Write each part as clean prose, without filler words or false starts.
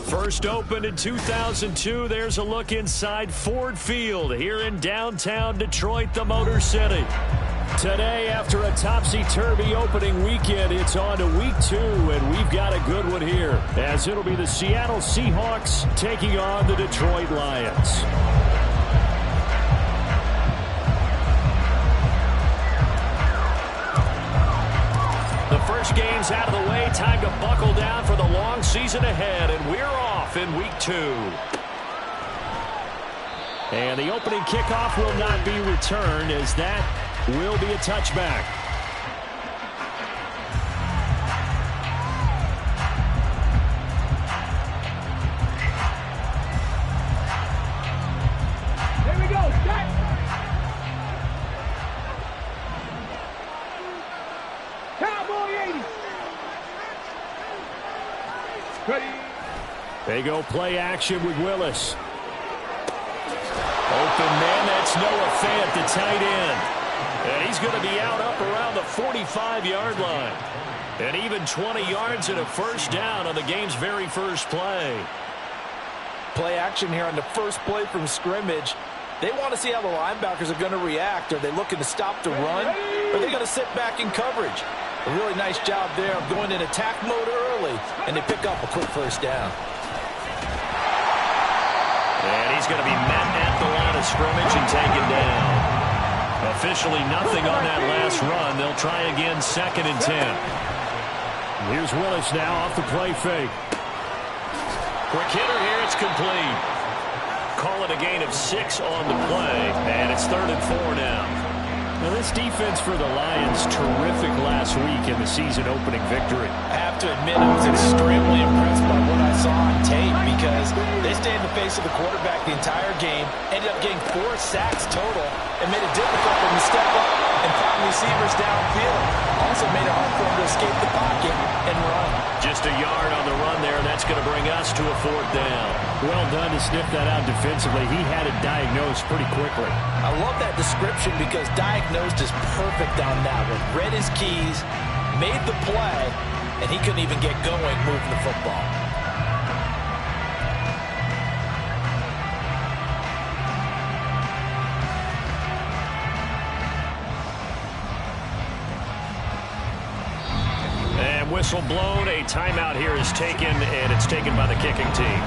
First opened in 2002, there's a look inside Ford Field here in downtown Detroit, the Motor City. Today, after a topsy-turvy opening weekend, it's on to week 2, and we've got a good one here, as it'll be the Seattle Seahawks taking on the Detroit Lions. The first game's out of the way. Time to buckle down for the long season ahead, and we're off in week 2. And the opening kickoff will not be returned, as that will be a touchback. There we go. Set. Cowboy 80. Ready. They go play action with Willis. Open man, that's Noah Fant, the tight end. And he's going to be out up around the 45-yard line. And even 20 yards and a first down on the game's very first play. Play action here on the first play from scrimmage. They want to see how the linebackers are going to react. Are they looking to stop the run? Or are they going to sit back in coverage? A really nice job there of going in attack mode early, and they pick up a quick first down. And he's going to be met at the line of scrimmage and taken down. Officially nothing on that last run. They'll try again, 2nd and 10. Here's Willis now off the play fake. Quick hitter here, it's complete. Call it a gain of 6 on the play, and it's 3rd and 4 now. Now this defense for the Lions, terrific last week in the season-opening victory. I have to admit, I was extremely impressed by what I saw on tape because they stayed in the face of the quarterback the entire game, ended up getting 4 sacks total, and made it difficult for him to step up and find receivers downfield. Also made it hard for him to escape the pocket and run. Just a yard on the run there, and that's going to bring us to a 4th down. Well done to sniff that out defensively. He had it diagnosed pretty quickly. I love that description because diagnosed is perfect on that one. Read his keys, made the play, and he couldn't even get going moving the football. And whistle blown. A timeout here is taken, and it's taken by the kicking team.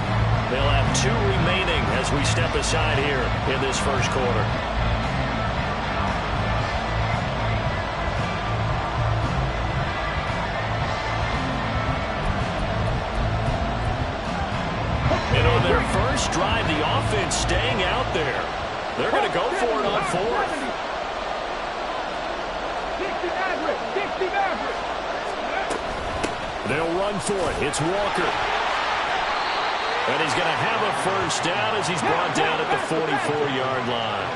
They'll have 2 remaining as we step aside here in this first quarter. And on their first drive, the offense staying out there. They're going to go for it on 4th. 60 average. 60 average. They'll run for it. It's Walker. And he's going to have a first down as he's brought down at the 44-yard line.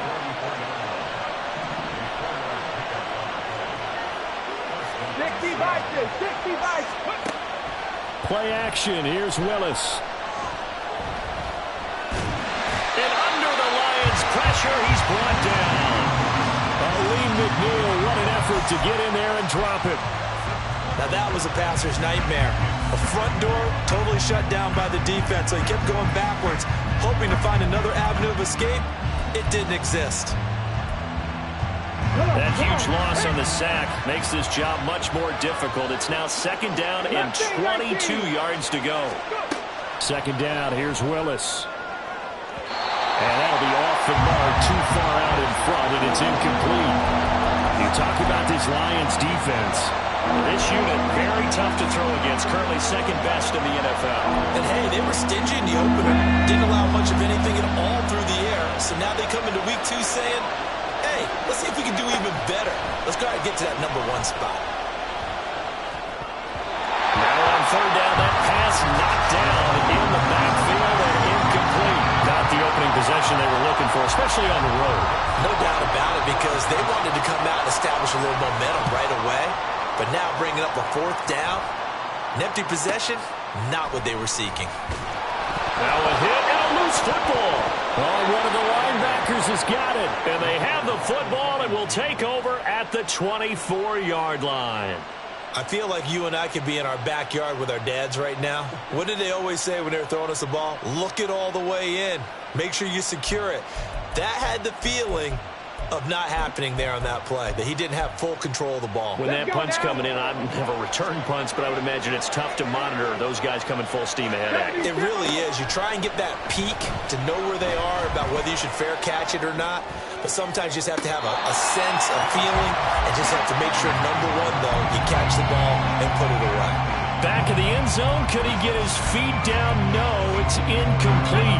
Play action. Here's Willis. And under the Lions' pressure, he's brought down. Aleem McNeil, what an effort to get in there and drop it. Now that was a passer's nightmare. A front door totally shut down by the defense, so he kept going backwards, hoping to find another avenue of escape. It didn't exist. That huge loss on the sack makes this job much more difficult. It's now 2nd down and 22 yards to go. 2nd down, here's Willis. And that'll be off the mark, too far out in front, and it's incomplete. You talk about this Lions defense. This unit, very tough to throw against, currently 2nd best in the NFL. And hey, they were stingy in the opener. Didn't allow much of anything at all through the air. So now they come into week 2 saying, hey, let's see if we can do even better. Let's go ahead and get to that number 1 spot. Now on 3rd down, that pass knocked down in the backfield and incomplete. Not the opening possession they were looking for, especially on the road. No doubt about it, because they wanted to come out and establish a little momentum right away. But now bringing up a 4th down, an empty possession, not what they were seeking. Now a hit and a loose football. Oh, one of the linebackers has got it. And they have the football and will take over at the 24-yard line. I feel like you and I could be in our backyard with our dads right now. What did they always say when they were throwing us a ball? Look it all the way in. Make sure you secure it. That had the feeling of not happening there on that play, that he didn't have full control of the ball. When that punt's coming in, I never return punts, but I would imagine it's tough to monitor those guys coming full steam ahead at you. It really is. You try and get that peek to know where they are, about whether you should fair catch it or not. But sometimes you just have to have a sense, a feeling, and just have to make sure, number one, though, you catch the ball and put it away. Back of the end zone. Could he get his feet down? No, it's incomplete.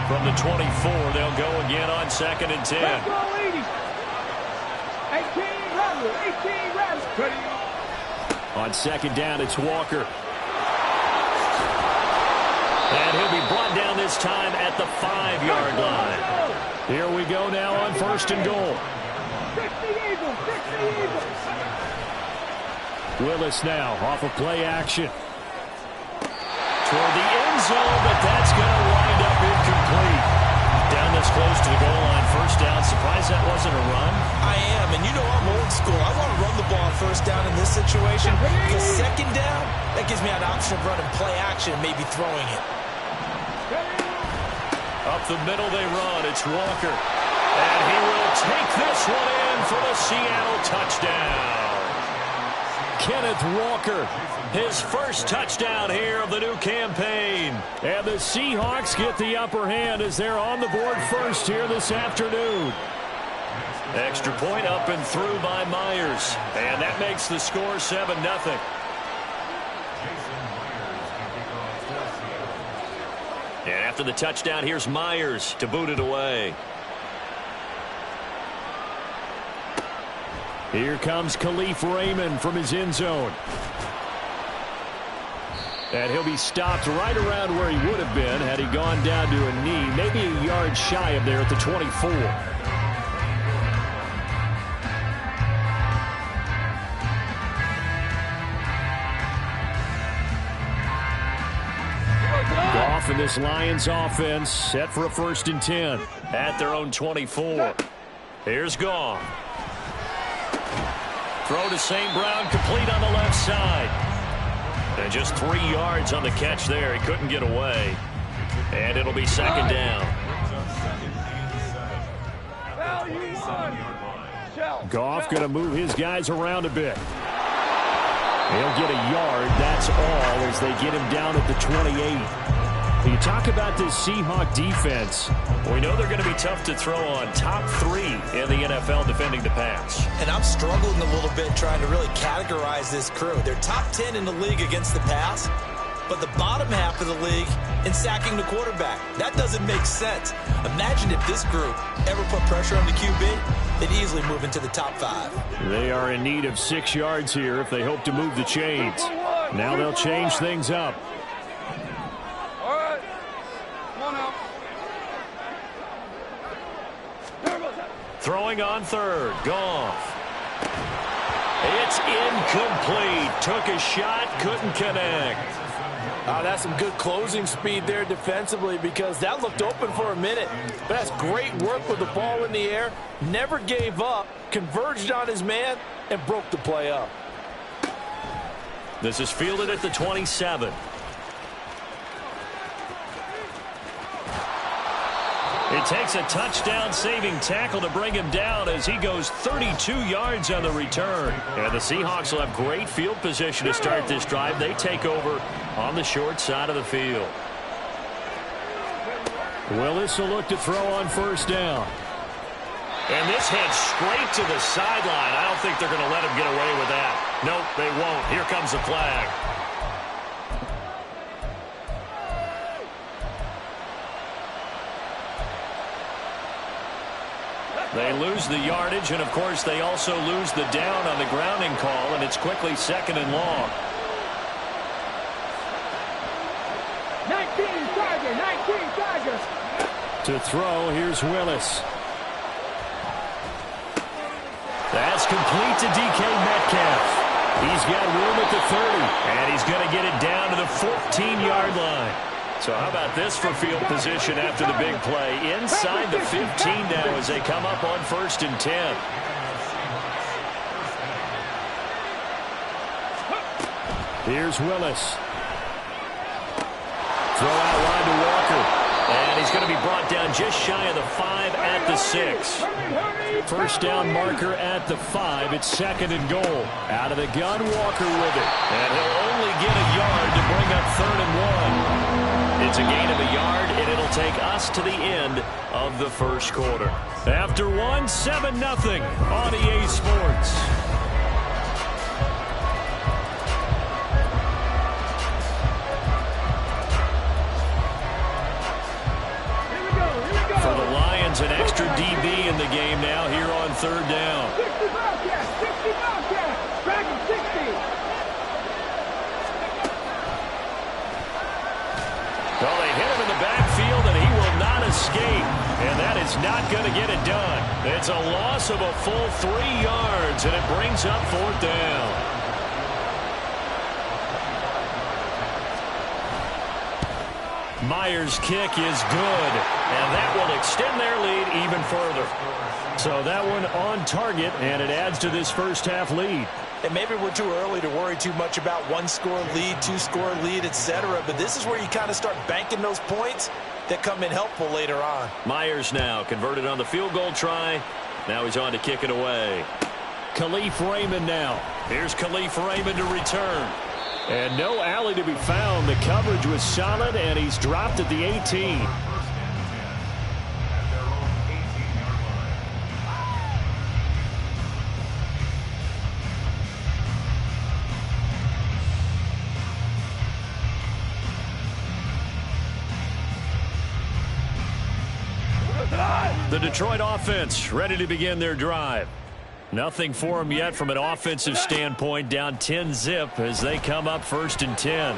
From the 24, they'll go again on 2nd and 10. Let's go, ladies. 18 Rattler, 18 Rattler. On 2nd down, it's Walker. And he'll be brought down this time at the 5-yard line. Here we go now on 1st and goal. 60 Eagles, 60 Eagles. Willis now off of play action. Toward the end zone, but that's going to wind up incomplete. Down this close to the goal line, 1st down. Surprised that wasn't a run? I am, and you know I'm old school. I want to run the ball on 1st down in this situation because 2nd down, that gives me an option of running play action and maybe throwing it. Up the middle they run. It's Walker. And he will take this one in for the Seattle touchdown. Kenneth Walker, his first touchdown here of the new campaign. And the Seahawks get the upper hand as they're on the board first here this afternoon. Extra point up and through by Myers. And that makes the score 7-0. And after the touchdown, here's Myers to boot it away. Here comes Khalif Raymond from his end zone. And he'll be stopped right around where he would have been had he gone down to a knee, maybe a yard shy of there at the 24. Goff and this Lions offense set for a 1st and 10 at their own 24. Here's Goff. Throw to St. Brown, complete on the left side. And just 3 yards on the catch there. He couldn't get away. And it'll be 2nd down. Goff going to move his guys around a bit. He'll get a yard, that's all, as they get him down at the 28. You talk about this Seahawk defense. We know they're going to be tough to throw on. Top 3 in the NFL defending the pass. And I'm struggling a little bit trying to really categorize this crew. They're top 10 in the league against the pass, but the bottom half of the league in sacking the quarterback. That doesn't make sense. Imagine if this group ever put pressure on the QB, they'd easily move into the top 5. They are in need of 6 yards here if they hope to move the chains. Now they'll change things up. Throwing on 3rd. Goff. It's incomplete. Took a shot, couldn't connect. That's some good closing speed there defensively because that looked open for a minute. But that's great work with the ball in the air. Never gave up, converged on his man, and broke the play up. This is fielded at the 27. It takes a touchdown-saving tackle to bring him down as he goes 32 yards on the return. And the Seahawks will have great field position to start this drive. They take over on the short side of the field. Willis will look to throw on 1st down. And this heads straight to the sideline. I don't think they're going to let him get away with that. Nope, they won't. Here comes the flag. They lose the yardage, and, of course, they also lose the down on the grounding call, and it's quickly 2nd and long. 19 Tigers. To throw, here's Willis. That's complete to DK Metcalf. He's got room at the 30, and he's going to get it down to the 14-yard line. So how about this for field position after the big play? Inside the 15 now as they come up on 1st and 10. Here's Willis. Throw out wide to Walker. And he's going to be brought down just shy of the 5 at the 6. First down marker at the 5. It's 2nd and goal. Out of the gun, Walker with it. And he'll only get a yard to bring up 3rd and 1. It's a gain of a yard, and it'll take us to the end of the first quarter. After 1, 7-0 on EA Sports. For the Lions, an extra DB in the game now here on 3rd down. 60 Bobcats, 60 Bobcats, Dragon 60. Well, they hit him in the backfield, and he will not escape. And that is not going to get it done. It's a loss of a full 3 yards, and it brings up 4th down. Myers' kick is good, and that will extend their lead even further. So that one on target, and it adds to this first half lead. And maybe we're too early to worry too much about 1-score lead, 2-score lead, etc. But this is where you kind of start banking those points that come in helpful later on. Myers now converted on the field goal try. Now he's on to kick it away. Khalif Raymond now. Here's Khalif Raymond to return. And no alley to be found. The coverage was solid, and he's dropped at the 18. The Detroit offense ready to begin their drive. Nothing for them yet from an offensive standpoint, down 10-zip as they come up 1st and 10.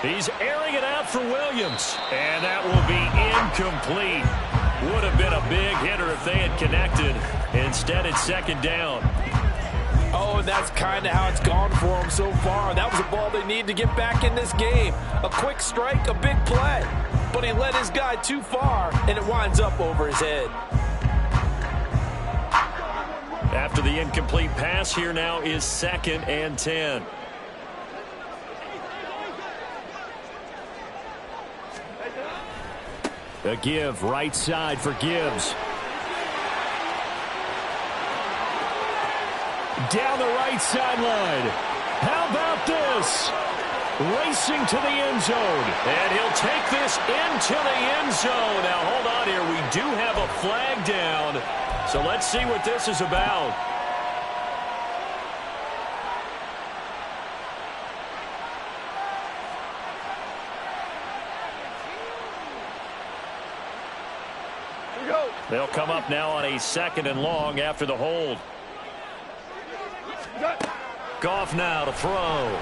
He's airing it out for Williams, and that will be incomplete. Would have been a big hitter if they had connected. Instead, it's 2nd down. Oh, and that's kind of how it's gone for them so far. That was a ball they need to get back in this game. A quick strike, a big play. But he led his guy too far, and it winds up over his head. After the incomplete pass, here now is 2nd and 10. A give right side for Gibbs. Down the right sideline. How about this? Racing to the end zone. And he'll take this into the end zone. Now, hold on here. We do have a flag down. So let's see what this is about. They'll come up now on a 2nd and long after the hold. Goff now to throw.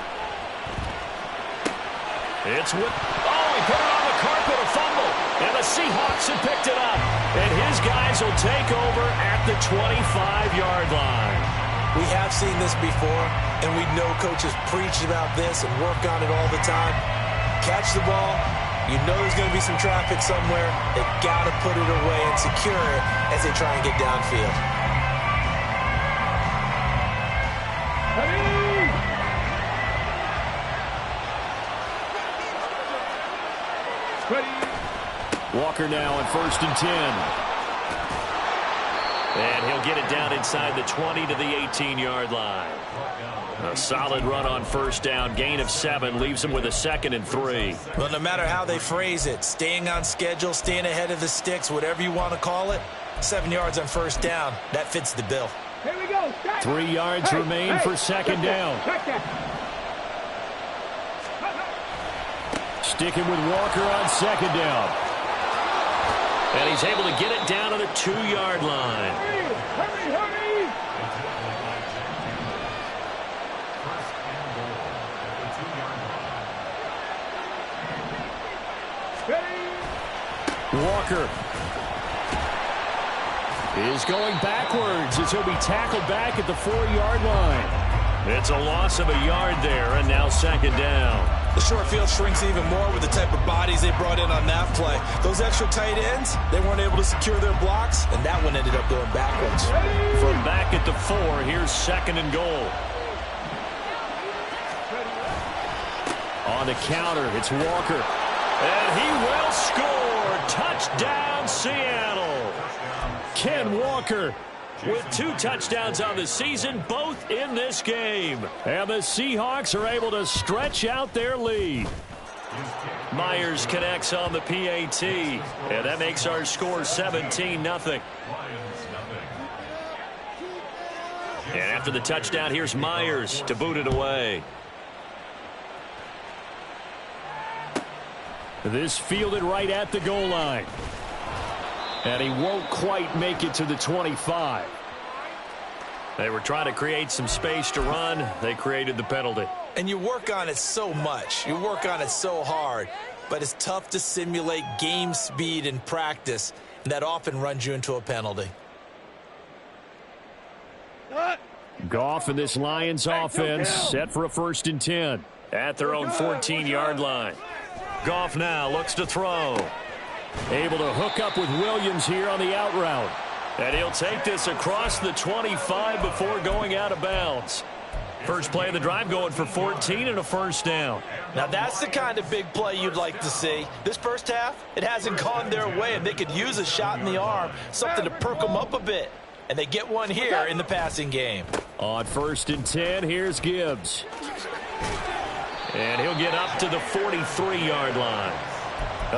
It's with, he put it on the carpet, a fumble. And the Seahawks have picked it up. And his guys will take over at the 25-yard line. We have seen this before, and we know coaches preach about this and work on it all the time. Catch the ball. You know there's going to be some traffic somewhere. They've got to put it away and secure it as they try and get downfield. Walker now on 1st and 10. And he'll get it down inside the 20 to the 18-yard line. A solid run on 1st down. Gain of 7 leaves him with a 2nd and 3. Well, no matter how they phrase it, staying on schedule, staying ahead of the sticks, whatever you want to call it, 7 yards on 1st down, that fits the bill. Here we go. 3 yards remain for 2nd down. Sticking with Walker on 2nd down. And he's able to get it down to the 2-yard line. Hurry, hurry! Walker is going backwards as he'll be tackled back at the 4-yard line. It's a loss of a yard there, and now 2nd down. The short field shrinks even more with the type of bodies they brought in on that play. Those extra tight ends, they weren't able to secure their blocks, and that one ended up going backwards. From back at the 4, here's 2nd and goal. on the counter. It's Walker. And he will score. Touchdown, Seattle. Ken Walker with 2 touchdowns on the season, both in this game. And the Seahawks are able to stretch out their lead. Myers connects on the PAT. And that makes our score 17-0. And after the touchdown, here's Myers to boot it away. This fielded right at the goal line. And he won't quite make it to the 25. They were trying to create some space to run. They created the penalty. And you work on it so much. You work on it so hard. But it's tough to simulate game speed in practice. And that often runs you into a penalty. Goff and this Lions offense set for a 1st and 10 at their own 14-yard line. Goff now looks to throw. Able to hook up with Williams here on the out route. And he'll take this across the 25 before going out of bounds. First play of the drive going for 14 and a 1st down. Now that's the kind of big play you'd like to see. This first half, it hasn't gone their way, and they could use a shot in the arm, something to perk them up a bit. And they get one here in the passing game. On 1st and 10, here's Gibbs. And he'll get up to the 43-yard line.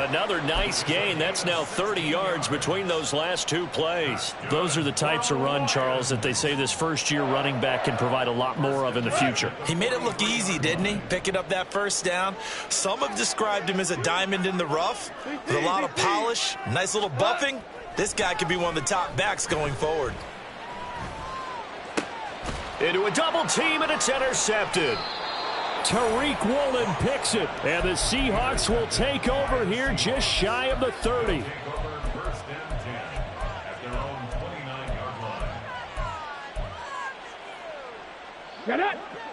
Another nice gain. That's now 30 yards between those last 2 plays. Those are the types of run, Charles, that they say this first-year running back can provide a lot more of in the future. He made it look easy, didn't he? Picking up that 1st down. Some have described him as a diamond in the rough with a lot of polish, nice little buffing. This guy could be one of the top backs going forward. Into a double team, and it's intercepted. Tariq Woolen picks it, and the Seahawks will take over here just shy of the 30.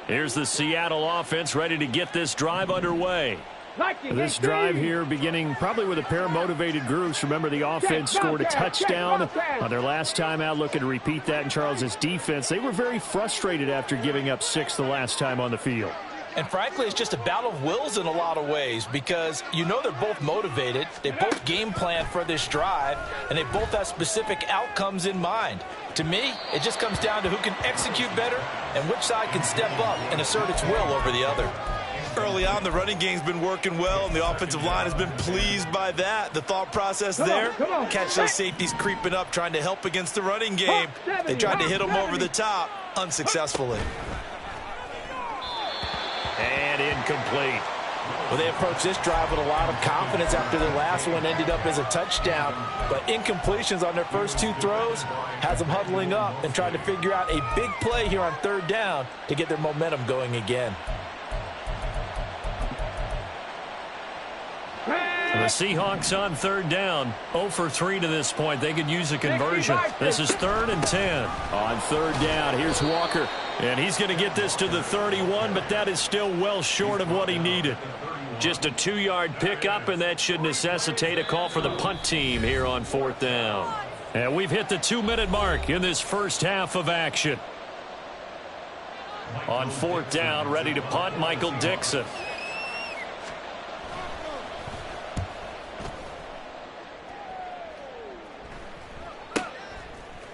Here's the Seattle offense ready to get this drive underway. This drive here beginning probably with a pair of motivated groups. Remember, the offense scored a touchdown on their last time out. Looking to repeat that in Charles's defense. They were very frustrated after giving up 6 the last time on the field. And frankly, it's just a battle of wills in a lot of ways because you know they're both motivated. They both game plan for this drive, and they both have specific outcomes in mind. To me, it just comes down to who can execute better and which side can step up and assert its will over the other. Early on, the running game's been working well, and the offensive line has been pleased by that. The thought process there, catch those safeties creeping up, trying to help against the running game. They tried to hit them over the top, unsuccessfully. And incomplete. Well, they approached this drive with a lot of confidence after their last one ended up as a touchdown. But incompletions on their first 2 throws has them huddling up and trying to figure out a big play here on 3rd down to get their momentum going again. The Seahawks on 3rd down, 0 for 3 to this point. They could use a conversion. This is 3rd and 10. On 3rd down, here's Walker. And he's going to get this to the 31, but that is still well short of what he needed. Just a 2-yard pickup, and that should necessitate a call for the punt team here on 4th down. And we've hit the 2-minute mark in this first half of action. On 4th down, ready to punt, Michael Dixon.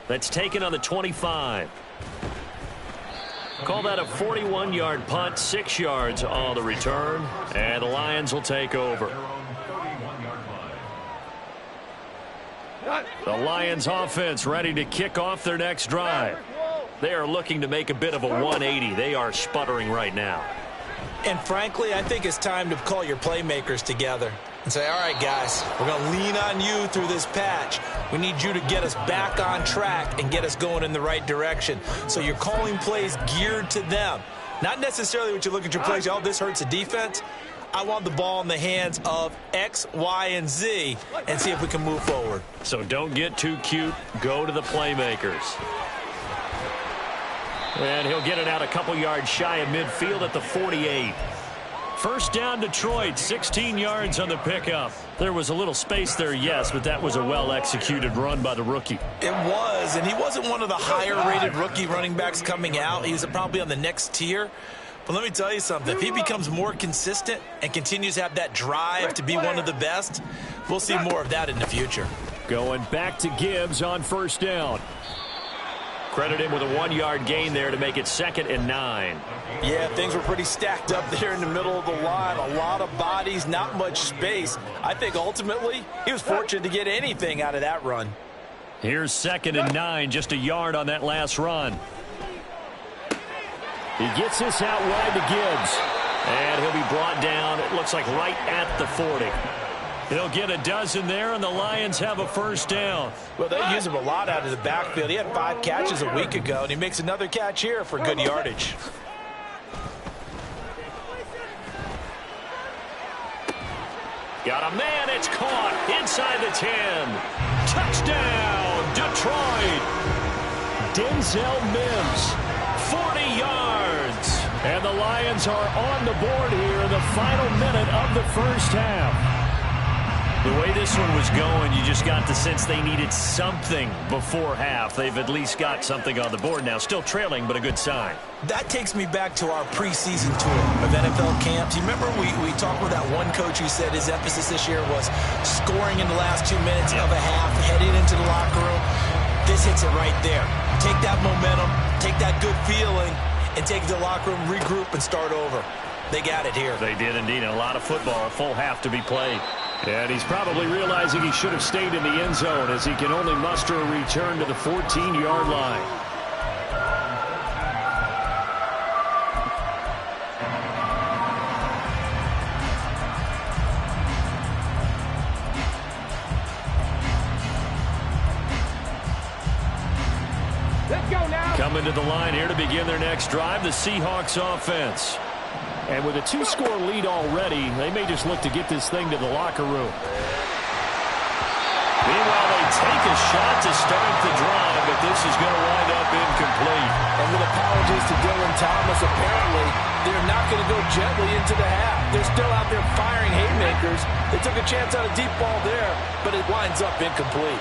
That's taken on the 25. Call that a 41-yard punt, 6 yards on the return, and the Lions will take over. The Lions offense ready to kick off their next drive. They are looking to make a bit of a 180. They are sputtering right now. And frankly, I think it's time to call your playmakers together and say, all right, guys, we're going to lean on you through this patch. We need you to get us back on track and get us going in the right direction. So you're calling plays geared to them. Not necessarily what you look at your plays, oh, this hurts the defense. I want the ball in the hands of X, Y, and Z and see if we can move forward. So don't get too cute. Go to the playmakers. And he'll get it out a couple yards shy of midfield at the 48. First down, Detroit, 16 yards on the pickup. There was a little space there, yes, but that was a well-executed run by the rookie. It was, and he wasn't one of the higher-rated rookie running backs coming out. He was probably on the next tier. Well, let me tell you something. If he becomes more consistent and continues to have that drive to be one of the best, we'll see more of that in the future. Going back to Gibbs on first down. Credit him with a 1-yard gain there to make it 2nd and 9. Yeah, things were pretty stacked up there in the middle of the line. A lot of bodies, not much space. I think ultimately he was fortunate to get anything out of that run. Here's 2nd and 9, just a yard on that last run. He gets this out wide to Gibbs. And he'll be brought down, it looks like right at the 40. He'll get a dozen there, and the Lions have a first down. Well, they use him a lot out of the backfield. He had 5 catches a week ago, and he makes another catch here for good yardage. Got a man, it's caught inside the 10. Touchdown, Detroit. Denzel Mims, 40 yards. And the Lions are on the board here in the final minute of the first half. The way this one was going, you just got the sense they needed something before half. They've at least got something on the board now. Still trailing, but a good sign. That takes me back to our preseason tour of NFL camps. You remember we talked with that one coach who said his emphasis this year was scoring in the last 2 minutes of a half, heading into the locker room. This hits it right there. Take that momentum, take that good feeling, and take it to the locker room, regroup, and start over. They got it here. They did indeed. A lot of football, a full half to be played. And he's probably realizing he should have stayed in the end zone as he can only muster a return to the 14-yard line. Let's go now. Coming to the line here to begin their next drive, the Seahawks offense. And with a 2-score lead already, they may just look to get this thing to the locker room. Meanwhile, they take a shot to start the drive, but this is going to wind up incomplete. And with apologies to Dylan Thomas, apparently they're not going to go gently into the half. They're still out there firing haymakers. They took a chance on a deep ball there, but it winds up incomplete.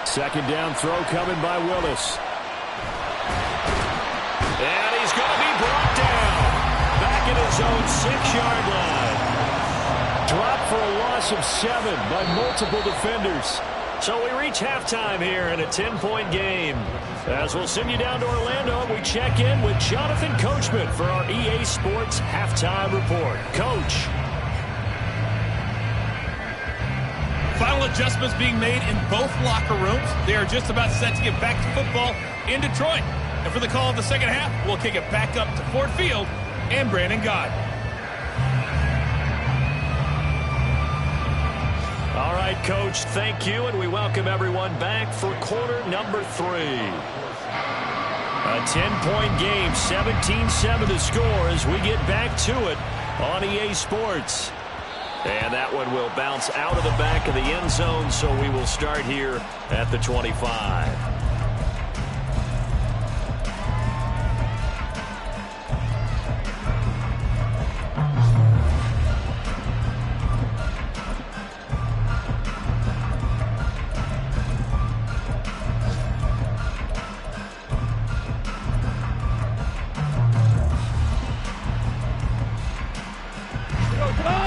Second down throw coming by Willis. And he's going to be brought down. Back in his own 6-yard line. Dropped for a loss of 7 by multiple defenders. So we reach halftime here in a 10-point game. As we'll send you down to Orlando, we check in with Jonathan Coachman for our EA Sports Halftime Report. Coach. Final adjustments being made in both locker rooms. They are just about set to get back to football in Detroit. And for the call of the second half, we'll kick it back up to Ford Field and Brandon God. All right, Coach, thank you, and we welcome everyone back for quarter number 3. A 10-point game, 17-7 the score as we get back to it on EA Sports. And that one will bounce out of the back of the end zone, so we will start here at the 25.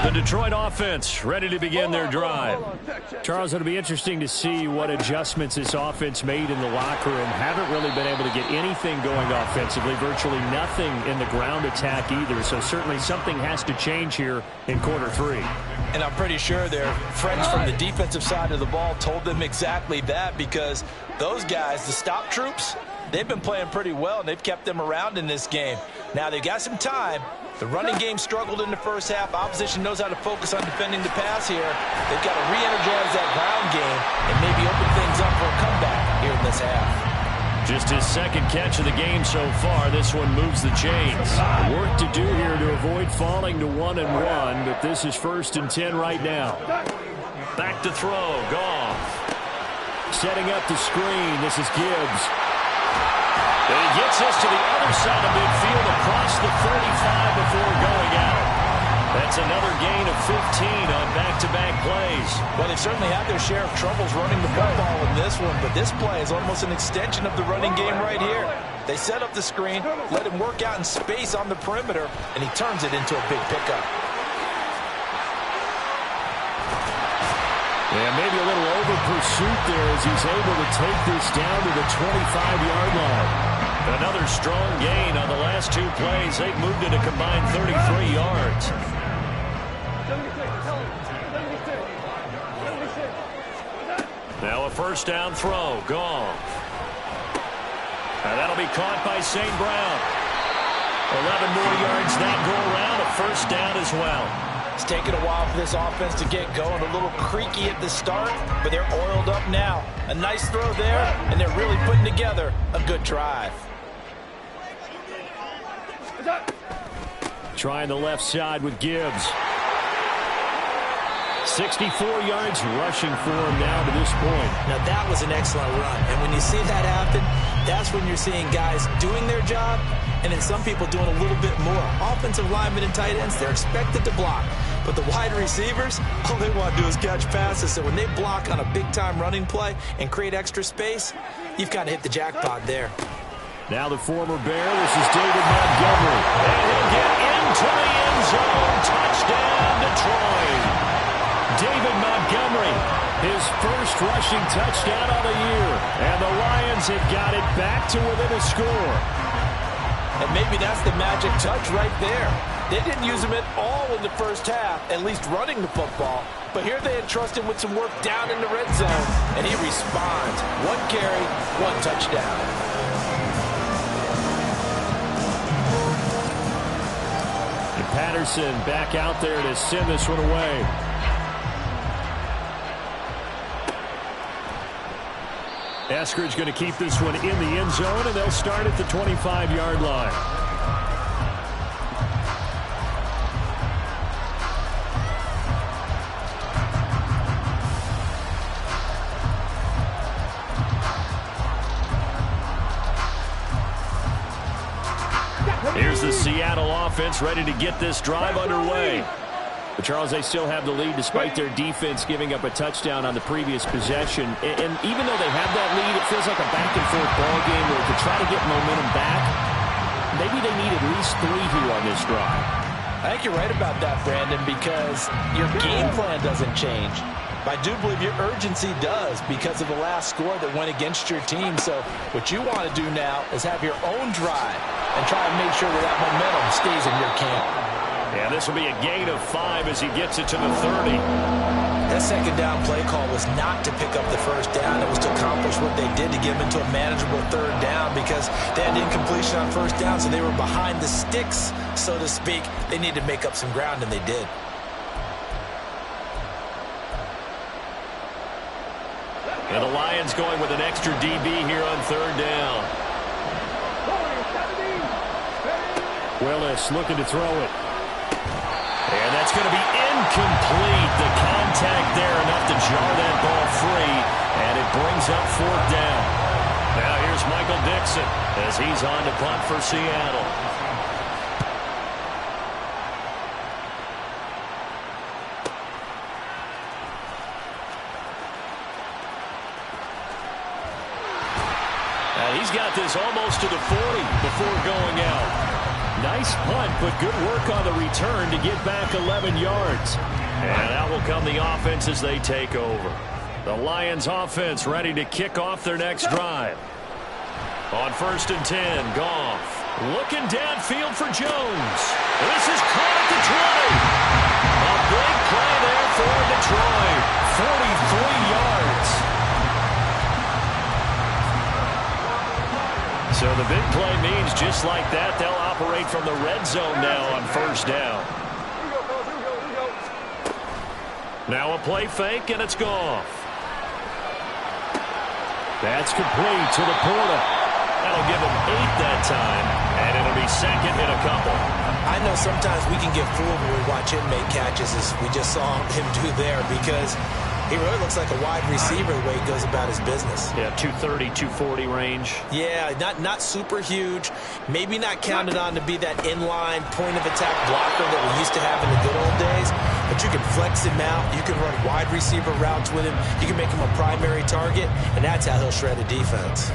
The Detroit offense ready to begin their drive. Charles, it'll be interesting to see what adjustments this offense made in the locker room. Haven't really been able to get anything going offensively, virtually nothing in the ground attack either. So certainly something has to change here in quarter 3. And I'm pretty sure their friends from the defensive side of the ball told them exactly that, because those guys, the stop troops, they've been playing pretty well, and they've kept them around in this game. Now they've got some time. The running game struggled in the first half. Opposition knows how to focus on defending the pass here. They've got to re-energize that ground game and maybe open things up for a comeback here in this half. Just his second catch of the game so far. This one moves the chains. Work to do here to avoid falling to 1-1, but this is 1st and 10 right now. Back to throw. Goff. Setting up the screen. This is Gibbs. And he gets us to the other side of midfield across the 35 before going out. That's another gain of 15 on back-to-back plays. Well, they've certainly had their share of troubles running the football in this one, but this play is almost an extension of the running game right here. They set up the screen, let him work out in space on the perimeter, and he turns it into a big pickup. Yeah, maybe a little over-pursuit there as he's able to take this down to the 25-yard line. Another strong gain on the last two plays. They've moved it a combined 33 yards. Now a first down throw. Goff. And that'll be caught by St. Brown. 11 more yards that go around. A first down as well. It's taken a while for this offense to get going. A little creaky at the start, but they're oiled up now. A nice throw there, and they're really putting together a good drive. Trying the left side with Gibbs. 64 yards rushing for him now to this point. Now that was an excellent run, and when you see that happen, that's when you're seeing guys doing their job and then some people doing a little bit more. Offensive linemen and tight ends, they're expected to block, but the wide receivers, all they want to do is catch passes. So when they block on a big-time running play and create extra space, you've kind of hit the jackpot there. Now the former Bear, this is David Montgomery. And he'll get into the end zone. Touchdown, Detroit. David Montgomery, his first rushing touchdown of the year. And the Lions have got it back to within a score. And maybe that's the magic touch right there. They didn't use him at all in the first half, at least running the football. But here they entrust him with some work down in the red zone, and he responds. One carry, one touchdown. And Patterson back out there to send this one away. Eskridge going to keep this one in the end zone, and they'll start at the 25-yard line. Here's the Seattle offense ready to get this drive underway. But Charles, they still have the lead despite their defense giving up a touchdown on the previous possession. And even though they have that lead, it feels like a back-and-forth ball game where to try to get momentum back, maybe they need at least 3 here on this drive. I think you're right about that, Brandon, because your game plan doesn't change. But I do believe your urgency does because of the last score that went against your team. So what you want to do now is have your own drive and try and make sure that momentum stays in your camp. Yeah, this will be a gain of 5 as he gets it to the 30. That second down play call was not to pick up the first down. It was to accomplish what they did to get them into a manageable third down because they had incompletion on first down, so they were behind the sticks, so to speak. They needed to make up some ground, and they did. And the Lions going with an extra DB here on third down. Willis looking to throw it. And that's going to be incomplete. The contact there enough to jar that ball free, and it brings up fourth down. Now here's Michael Dixon as he's on to punt for Seattle. And he's got this almost to the 40 before going out. Nice punt, but good work on the return to get back 11 yards. And out will come the offense as they take over. The Lions offense ready to kick off their next drive. On 1st and 10, Goff looking downfield for Jones. This is caught at the 20. A big play there for Detroit. 43 yards. So the big play means just like that, they'll operate from the red zone now on first down. Now a play fake, and it's Goff. That's complete to the Porta. That'll give him 8 that time, and it'll be second in a couple. I know sometimes we can get fooled when we watch him make catches, as we just saw him do there, because He really looks like a wide receiver the way he goes about his business. Yeah, 230, 240 range. Yeah, not super huge. Maybe not counted on to be that inline point-of-attack blocker that we used to have in the good old days. But you can flex him out. You can run wide receiver routes with him. You can make him a primary target, and that's how he'll shred a defense.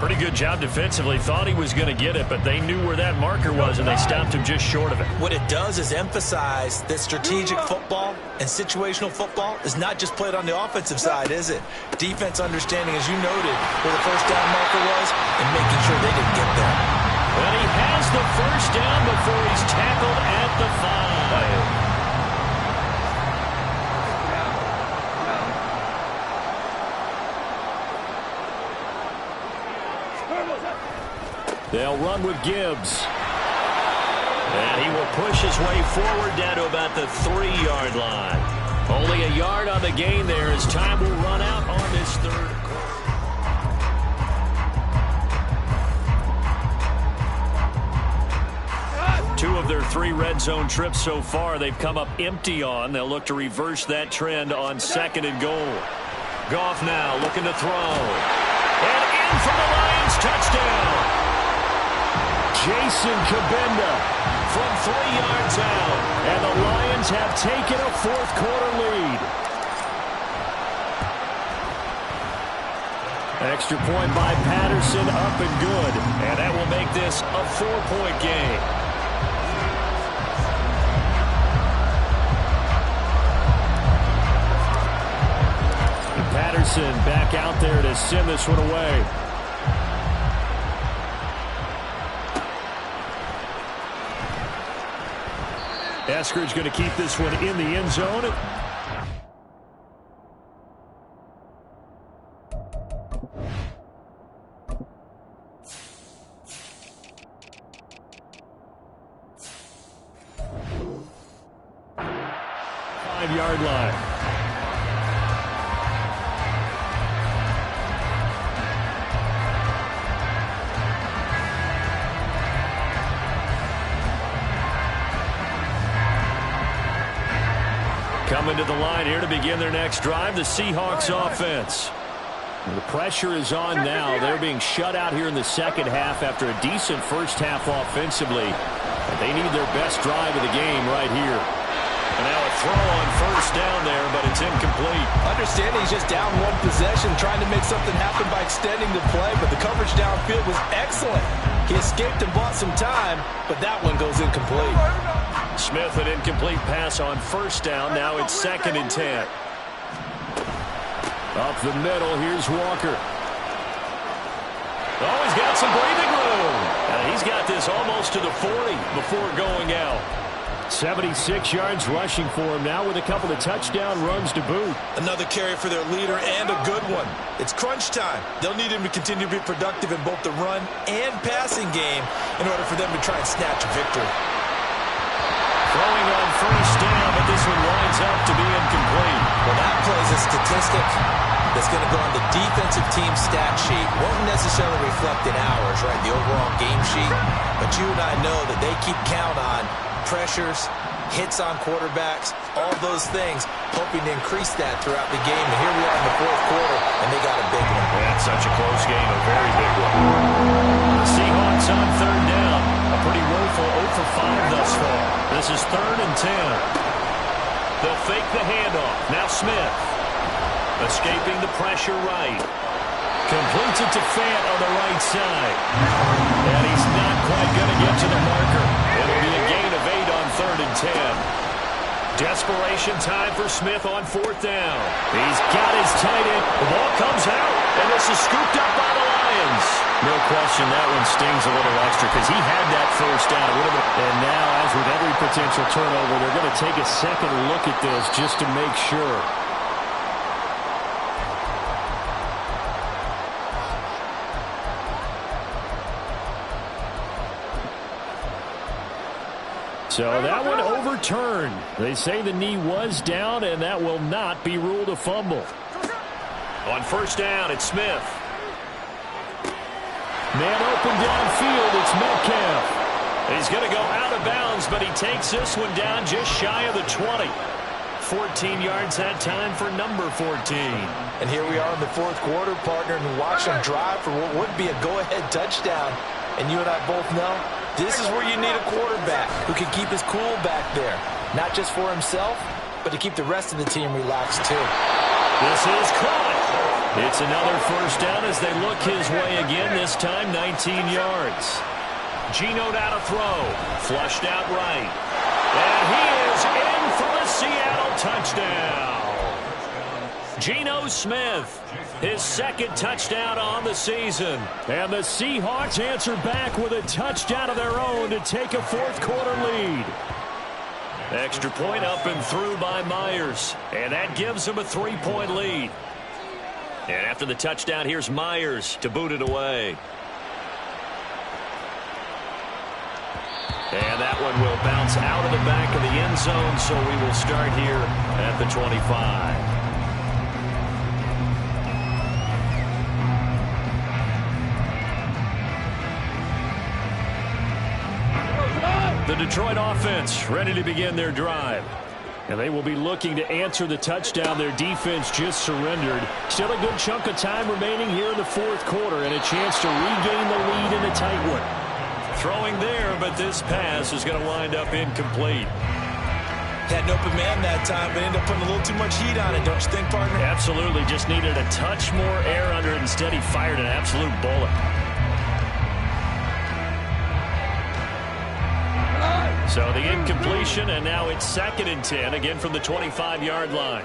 Pretty good job defensively. Thought he was going to get it, but they knew where that marker was, and they stopped him just short of it. What it does is emphasize that strategic football and situational football is not just played on the offensive side, is it? Defense understanding, as you noted, where the first down marker was and making sure they didn't get there. And he has the first down before he's tackled at the 5. They'll run with Gibbs. And he will push his way forward down to about the 3-yard line. Only a yard on the gain there as time will run out on this third quarter. 2 of their 3 red zone trips so far they've come up empty on. They'll look to reverse that trend on 2nd and goal. Goff now looking to throw. And in for the Lions, touchdown. Jason Kabinda from 3 yards out. And the Lions have taken a 4th quarter lead. Extra point by Patterson, up and good. And that will make this a 4-point game. And Patterson back out there to send this one away. Eskridge going to keep this one in the end zone. Five-yard line. Coming to the line here to begin their next drive, the Seahawks offense. The pressure is on now. They're being shut out here in the second half after a decent first half offensively. And they need their best drive of the game right here. And now a throw on first down there, but it's incomplete. Understanding he's just down 1 possession, trying to make something happen by extending the play, but the coverage downfield was excellent. He escaped and bought some time, but that one goes incomplete. Smith, an incomplete pass on first down. Now it's 2nd and 10. Up the middle, here's Walker. Oh, he's got some breathing room. And he's got this almost to the 40 before going out. 76 yards rushing for him now with a couple of touchdown runs to boot. Another carry for their leader and a good one. It's crunch time. They'll need him to continue to be productive in both the run and passing game in order for them to try and snatch a victory. Throwing on first down, but this one winds up to be incomplete. Well, that plays a statistic that's going to go on the defensive team stat sheet. Won't necessarily reflect in ours, right, the overall game sheet. But you and I know that they keep count on pressures, hits on quarterbacks, all those things, hoping to increase that throughout the game. And here we are in the 4th quarter, and they got a big one. That's such a close game, a very big one. The Seahawks on 3rd down. A pretty woeful 0 for 5 thus far. This is 3rd and 10. They'll fake the handoff. Now Smith. Escaping the pressure right. Completes it to Fant on the right side. And he's not quite going to get to the marker. It'll be a gain of 8 on 3rd and 10. Desperation time for Smith on 4th down. He's got his tight end. The ball comes out, and this is scooped up by the Lions. No question that one stings a little extra because he had that first down. And now, as with every potential turnover, they're going to take a second look at this just to make sure. So that one overturned. They say the knee was down, and that will not be ruled a fumble. On first down, it's Smith. Man open downfield, it's Metcalf. He's going to go out of bounds, but he takes this one down just shy of the 20. 14 yards that time for number 14. And here we are in the fourth quarter, partner, and watch them drive for what would be a go-ahead touchdown. And you and I both know this is where you need a quarterback who can keep his cool back there. Not just for himself, but to keep the rest of the team relaxed too. This is caught. It's another first down as they look his way again, this time 19 yards. Geno now to throw. Flushed out right. And he is in for the Seattle touchdown. Geno Smith, his second touchdown on the season. And the Seahawks answer back with a touchdown of their own to take a fourth quarter lead. Extra point up and through by Myers. And that gives them a 3-point lead. And after the touchdown, here's Myers to boot it away. And that one will bounce out of the back of the end zone, so we will start here at the 25. The Detroit offense ready to begin their drive. And they will be looking to answer the touchdown their defense just surrendered. Still a good chunk of time remaining here in the fourth quarter and a chance to regain the lead in a tight one. Throwing there, but this pass is going to wind up incomplete. Had an open man that time, but ended up putting a little too much heat on it, don't you think, partner? Absolutely. Just needed a touch more air under it. Instead, he fired an absolute bullet. So the incompletion, and now it's 2nd and 10, again from the 25-yard line.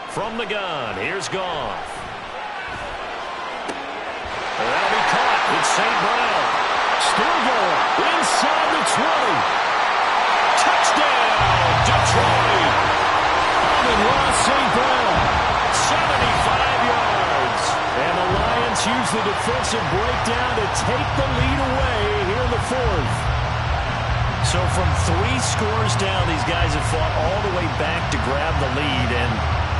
From the gun, here's Goff. That'll be caught. It's St. Brown. Still going. Inside the 20. Touchdown, Detroit. Amon-Ra St. Brown. 75 yards. And the Lions use the defensive breakdown to take the lead away here in the fourth. So from 3 scores down, these guys have fought all the way back to grab the lead. And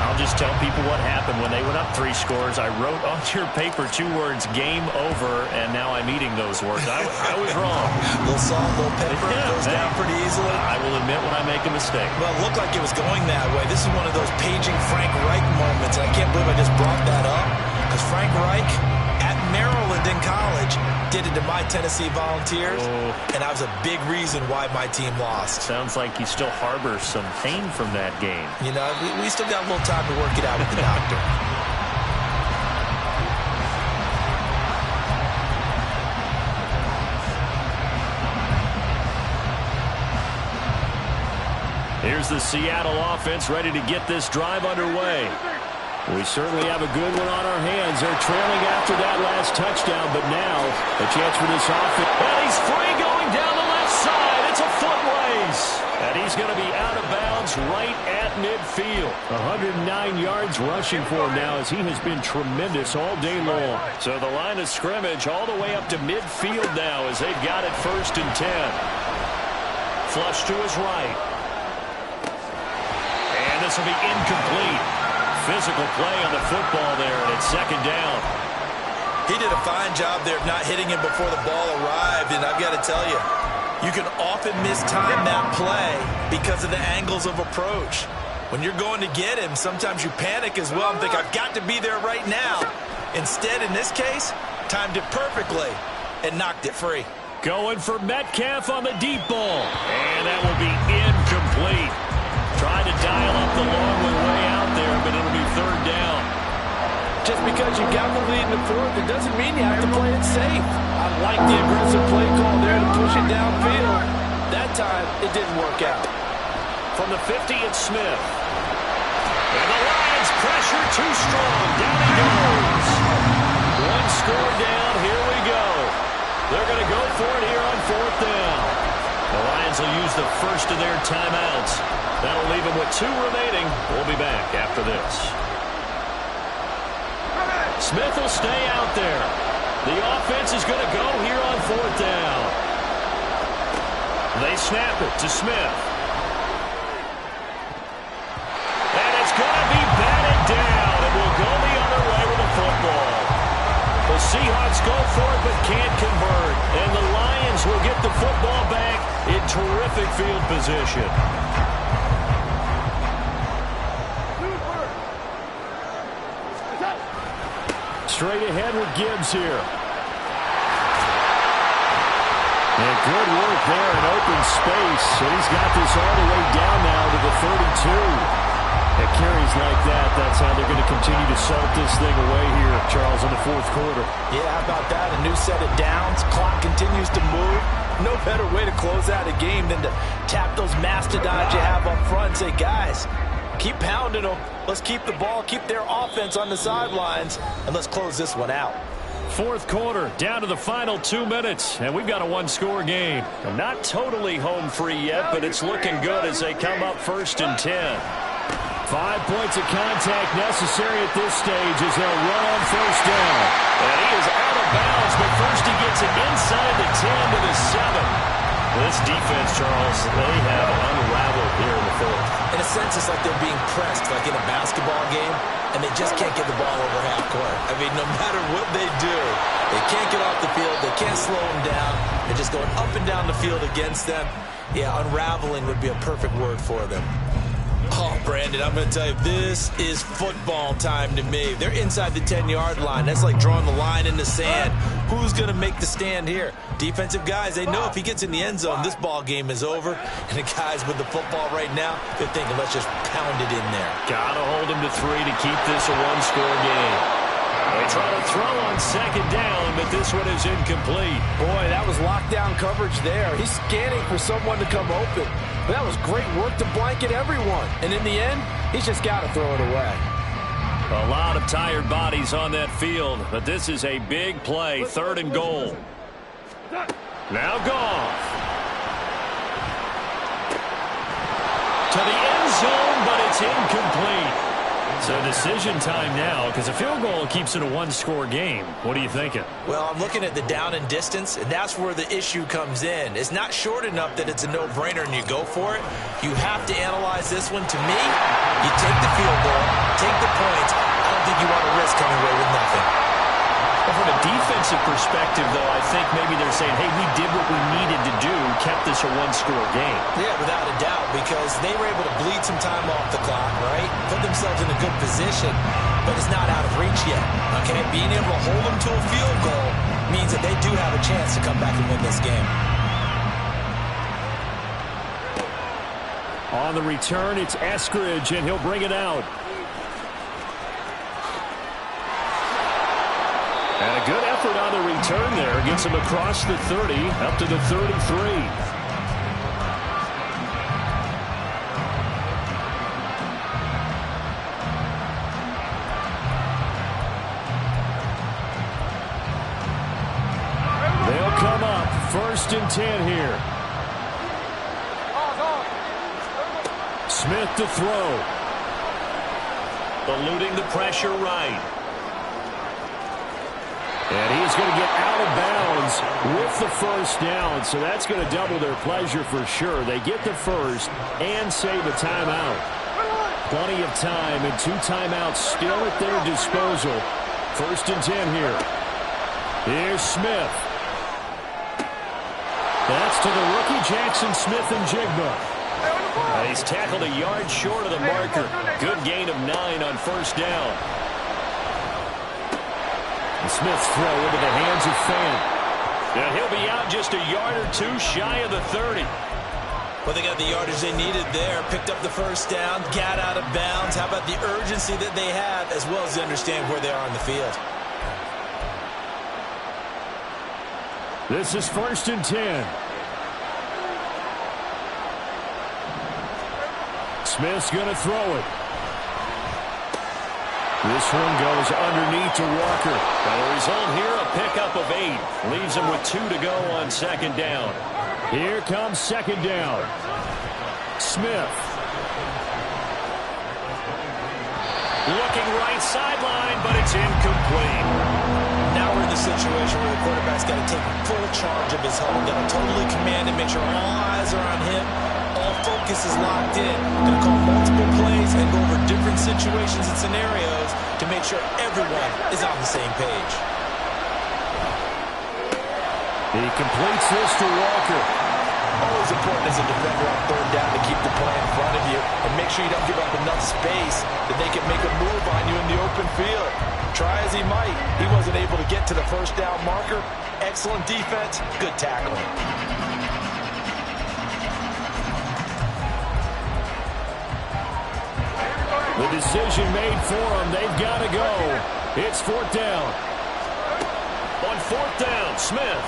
I'll just tell people what happened when they went up 3 scores. I wrote on your paper 2 words, game over, and now I'm eating those words. I was wrong. A little salt, a little pepper, goes down pretty easily. I will admit when I make a mistake. Well, it looked like it was going that way. This is one of those paging Frank Reich moments, and I can't believe I just brought that up. Because Frank Reich, at Maryland in college, did it to my Tennessee Volunteers, and that was a big reason why my team lost. Sounds like you still harbor some pain from that game. You know, we still got a little time to work it out with the doctor. Here's the Seattle offense ready to get this drive underway. We certainly have a good one on our hands. They're trailing after that last touchdown, but now a chance for this offense. And he's free going down the left side. It's a foot race. And he's going to be out of bounds right at midfield. 109 yards rushing for him now as he has been tremendous all day long. So the line of scrimmage all the way up to midfield now as they've got it 1st and 10. Flush to his right. And this will be incomplete. Physical play on the football there, and it's 2nd down. He did a fine job there of not hitting him before the ball arrived, and I've got to tell you, you can often mistime that play because of the angles of approach. When you're going to get him, sometimes you panic as well and think, I've got to be there right now. Instead, in this case, timed it perfectly and knocked it free. Going for Metcalf on the deep ball, and that will be incomplete. Trying to dial up the long way out there, but it'll be 3rd down. Just because you got the lead in the fourth, it doesn't mean you have to play it safe. I like the aggressive play call there to push it downfield. That time, it didn't work out. From the 50, it's Smith. And the Lions pressure too strong. Down he goes. 1 score down. Here we go. They're going to go for it here on 4th down. The Lions will use the first of their timeouts. That'll leave them with 2 remaining. We'll be back after this. Smith will stay out there. The offense is going to go here on 4th down. They snap it to Smith. And it's going to be batted down. And we'll go the other way with the football. The Seahawks go for it but can't convert. And the Lions will get the football back in terrific field position. straight ahead with Gibbs here. And good work there in open space. And he's got this all the way down now to the 32. At carries like that, that's how they're going to continue to salt this thing away here, Charles, in the fourth quarter. Yeah, how about that? A new set of downs. Clock continues to move. No better way to close out a game than to tap those mastodons you have up front and say, guys, keep pounding them. Let's keep the ball, keep their offense on the sidelines, and let's close this one out. Fourth quarter, down to the final 2 minutes, and we've got a one-score game. Not totally home free yet, but it's looking good as they come up 1st and 10. 5 points of contact necessary at this stage as they'll run on 1st down. And he is out of bounds, but first he gets it inside the 10 to the 7. This defense, Charles, they have unraveled here in the fourth. In a sense, it's like they're being pressed, like in a basketball game, and they just can't get the ball over half court. I mean, no matter what they do, they can't get off the field. They can't slow them down. They're just going up and down the field against them. Yeah, unraveling would be a perfect word for them. Oh, Brandon, I'm going to tell you, this is football time to me. They're inside the 10-yard line. That's like drawing the line in the sand. Who's going to make the stand here? Defensive guys, they know if he gets in the end zone, this ball game is over. And the guys with the football right now, they're thinking, let's just pound it in there. Got to hold him to 3 to keep this a one-score game. They try to throw on 2nd down, but this one is incomplete. Boy, that was lockdown coverage there. He's scanning for someone to come open. But that was great work to blanket everyone. And in the end, he's just got to throw it away. A lot of tired bodies on that field, but this is a big play, 3rd and goal. Now Goff. To the end zone, but it's incomplete. So decision time now, because a field goal keeps it a one-score game. What are you thinking? Well, I'm looking at the down and distance, and that's where the issue comes in. It's not short enough that it's a no-brainer and you go for it. You have to analyze this one. To me, you take the field goal, take the points. I don't think you want to risk coming away with nothing. Well, from a defensive perspective, though, I think maybe they're saying, hey, we did what we needed to do, kept this a one-score game. Yeah, without a doubt, because they were able to bleed some time off the clock, right? Put themselves in a good position, but it's not out of reach yet, okay? Being able to hold them to a field goal means that they do have a chance to come back and win this game. On the return, it's Eskridge, and he'll bring it out. And a good effort on the return there. Gets him across the 30, up to the 33. They'll come up 1st and 10 here. Smith to throw. Eluding the pressure right. And he's going to get out of bounds with the 1st down, so that's going to double their pleasure for sure. They get the 1st and save a timeout. Plenty of time and 2 timeouts still at their disposal. 1st and 10 here. Here's Smith. That's to the rookie Jackson Smith and Jigba. He's tackled a yard short of the marker. Good gain of 9 on 1st down. Smith's throw into the hands of Fant. And he'll be out just a yard or 2 shy of the 30. Well, they got the yardage they needed there. Picked up the 1st down, got out of bounds. How about the urgency that they have, as well as they understand where they are on the field? This is 1st and 10. Smith's going to throw it. This one goes underneath to Walker. And the result here, a pickup of 8. Leaves him with 2 to go on 2nd down. Here comes 2nd down. Smith. Looking right sideline, but it's incomplete. Now we're in the situation where the quarterback's got to take full charge of his home. Got to totally command and make sure all eyes are on him. All focus is locked in. Going to call multiple plays and go over different situations and scenarios to make sure everyone is on the same page. He completes this to Walker. Always important as a defender on third down to keep the play in front of you and make sure you don't give up enough space that they can make a move on you in the open field. Try as he might, he wasn't able to get to the first down marker. Excellent defense, good tackling. The decision made for them. They've got to go. It's fourth down. On fourth down, Smith.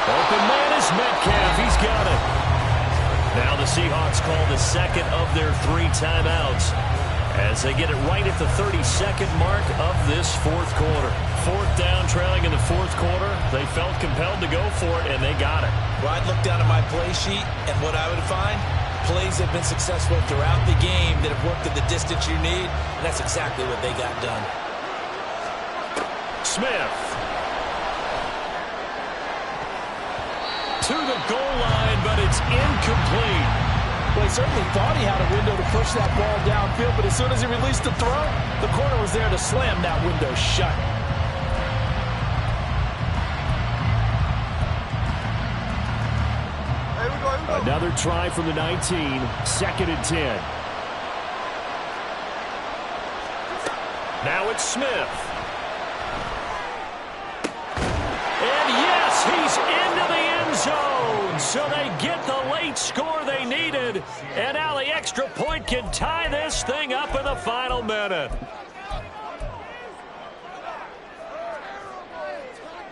Open man is Metcalf. He's got it. Now the Seahawks call the second of their 3 timeouts as they get it right at the 32nd mark of this fourth quarter. Fourth down, trailing in the fourth quarter. They felt compelled to go for it, and they got it. Well, I'd look down at my play sheet, and what I would find, plays have been successful throughout the game that have worked at the distance you need, and that's exactly what they got done. Smith. To the goal line, but it's incomplete. Well, he certainly thought he had a window to push that ball downfield, but as soon as he released the throw, the corner was there to slam that window shut. Another try from the 19, 2nd and 10. Now it's Smith. And yes, he's into the end zone. So they get the late score they needed. And now the extra point can tie this thing up in the final minute.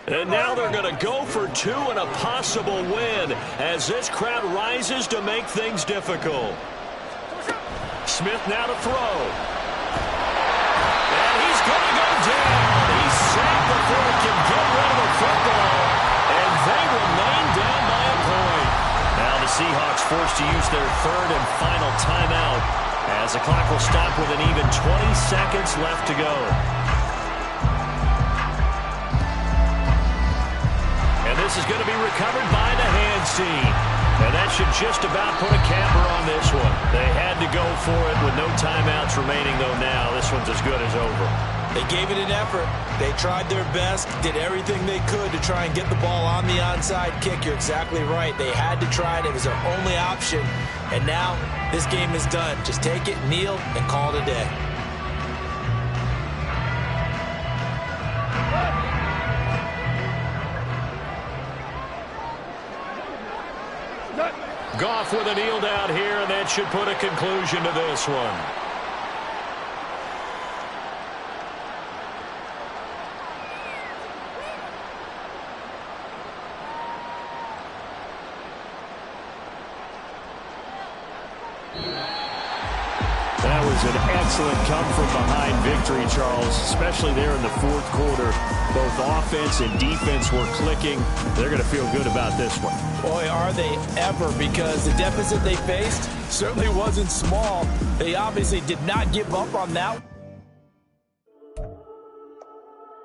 And now they're going to go for 2 and a possible win as this crowd rises to make things difficult. Smith now to throw. And he's going to go down. He's sacked before he can get rid of the football. And they remain down by a point. Now the Seahawks forced to use their 3rd and final timeout as the clock will stop with an even 20 seconds left to go. This is going to be recovered by the hands team. And that should just about put a capper on this one. They had to go for it with no timeouts remaining, though now this one's as good as over. They gave it an effort. They tried their best, did everything they could to try and get the ball on the onside kick. You're exactly right. They had to try it. It was their only option. And now this game is done. Just take it, kneel, and call it a day. Goff with a kneel down here, and that should put a conclusion to this one. That was an excellent come-from-behind victory, Charles, especially there in the fourth quarter. Both offense and defense were clicking. They're going to feel good about this one. Boy, are they ever, because the deficit they faced certainly wasn't small. They obviously did not give up on that.